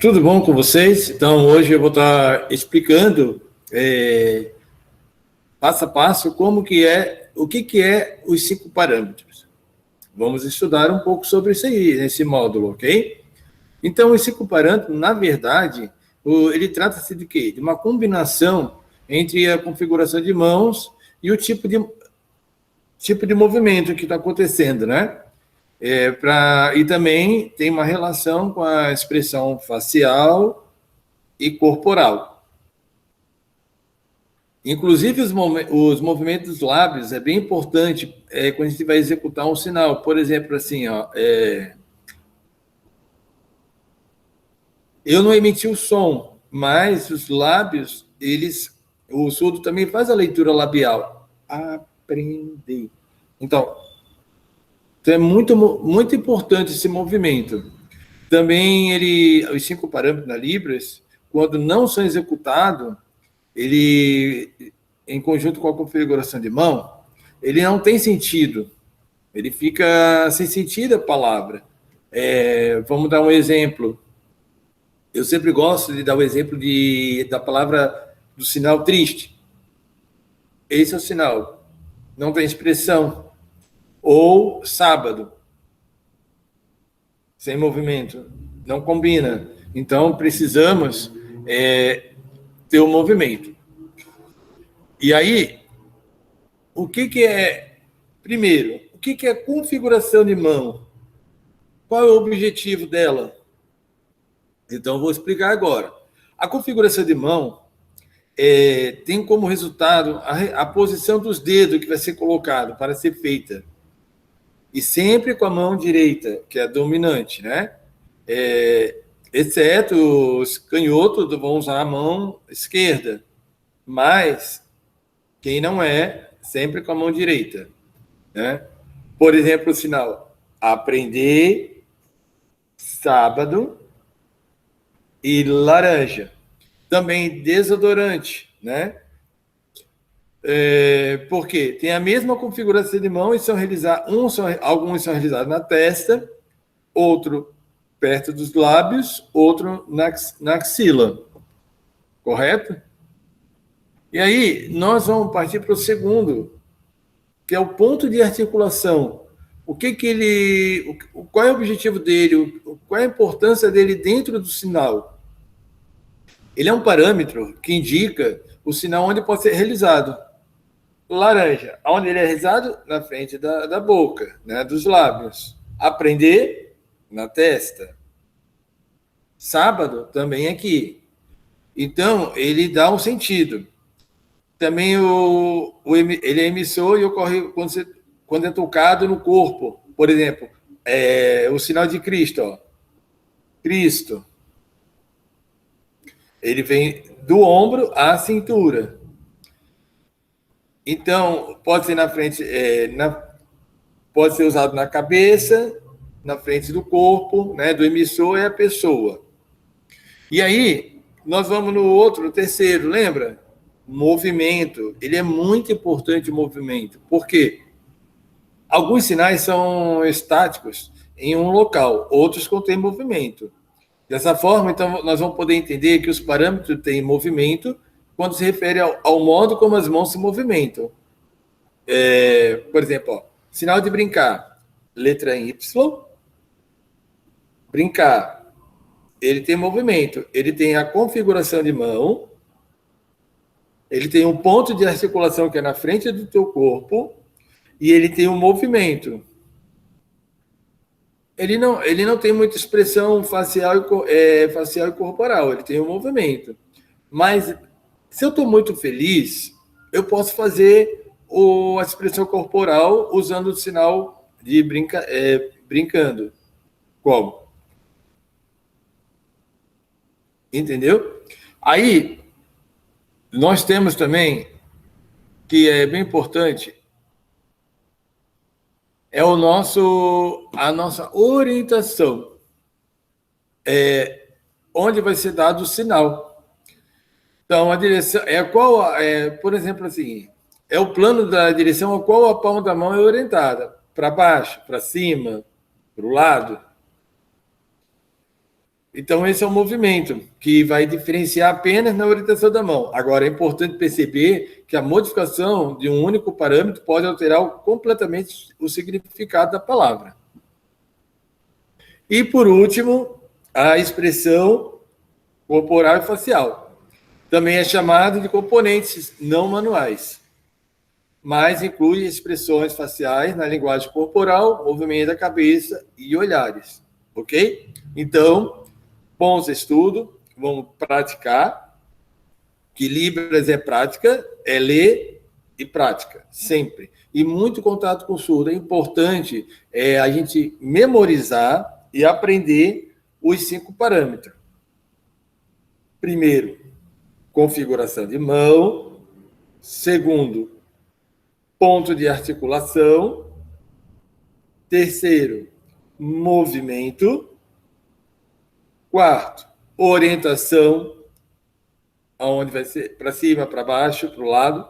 Tudo bom com vocês? Então, hoje eu vou estar explicando passo a passo o que é os 5 parâmetros. Vamos estudar um pouco sobre isso aí, nesse módulo, ok? Então, os 5 parâmetros, na verdade, ele trata-se de quê? De uma combinação entre a configuração de mãos e o tipo de movimento que está acontecendo, né? E também tem uma relação com a expressão facial e corporal. Inclusive, os movimentos dos lábios é bem importante quando a gente vai executar um sinal. Por exemplo, assim, ó, eu não emiti o som, mas os lábios, o surdo também faz a leitura labial. Aprender. Então é muito, muito importante esse movimento. Também os 5 parâmetros da Libras, quando não são executados, ele, em conjunto com a configuração de mão, ele não tem sentido. Ele fica sem sentido a palavra. Vamos dar um exemplo. Eu sempre gosto de dar o exemplo da palavra do sinal triste. Esse é o sinal. Não tem expressão. Ou sábado. Sem movimento. Não combina. Então, precisamos ter o movimento. E aí, o que é... Primeiro, o que é configuração de mão? Qual é o objetivo dela? Então, vou explicar agora. A configuração de mão tem como resultado a posição dos dedos que vai ser colocado para ser feita. E sempre com a mão direita, que é a dominante, né? Exceto os canhotos vão usar a mão esquerda. Mas quem não sempre com a mão direita, né? Por exemplo, o sinal aprender, sábado e laranja. Também desodorante, né? Porque tem a mesma configuração de mão e alguns são realizados na testa, outro perto dos lábios, outro na axila. Correto? E aí, nós vamos partir para o segundo, que é o ponto de articulação. Qual é o objetivo dele? Qual é a importância dele dentro do sinal? Ele é um parâmetro que indica o sinal onde pode ser realizado. Laranja, onde ele é realizado? Na frente da boca, né, dos lábios. Aprender, na testa. Sábado, também aqui. Então, ele dá um sentido. Também ele é emissor e ocorre quando é tocado no corpo. Por exemplo, o sinal de Cristo. Ó. Cristo. Ele vem do ombro à cintura. Então, pode ser na frente, pode ser usado na cabeça, na frente do corpo, né, do emissor é a pessoa. E aí, nós vamos no terceiro, lembra? Movimento. Ele é muito importante o movimento. Por quê? Alguns sinais são estáticos em um local, outros contêm movimento. Dessa forma, então, nós vamos poder entender que os parâmetros têm movimento quando se refere ao modo como as mãos se movimentam. Por exemplo, ó, sinal de brincar, letra Y, brincar. Ele tem movimento, ele tem a configuração de mão, ele tem um ponto de articulação que é na frente do teu corpo e ele tem um movimento. Ele não tem muita expressão facial e corporal, ele tem um movimento. Mas se eu estou muito feliz, eu posso fazer a expressão corporal usando o sinal de brincando. Como? Entendeu? Aí, nós temos também, que é bem importante, a nossa orientação. Onde vai ser dado o sinal. Então, a direção por exemplo, assim, é o plano da direção a qual a palma da mão é orientada. Para baixo, para cima, para o lado. Então, esse é o movimento que vai diferenciar apenas na orientação da mão. Agora, é importante perceber que a modificação de um único parâmetro pode alterar completamente o significado da palavra. E, por último, a expressão corporal e facial. Também é chamado de componentes não manuais, mas inclui expressões faciais na linguagem corporal, movimento da cabeça e olhares. Ok? Então, bons estudos, vamos praticar, que Libras é prática, é ler e prática, sempre. E muito contato com o surdo. É importante a gente memorizar e aprender os 5 parâmetros. Primeiro, configuração de mão. Segundo, ponto de articulação. Terceiro, movimento. Quarto, orientação, aonde vai ser para cima, para baixo, para o lado.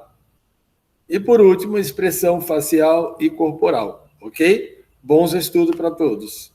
E por último, expressão facial e corporal, ok? Bons estudos para todos.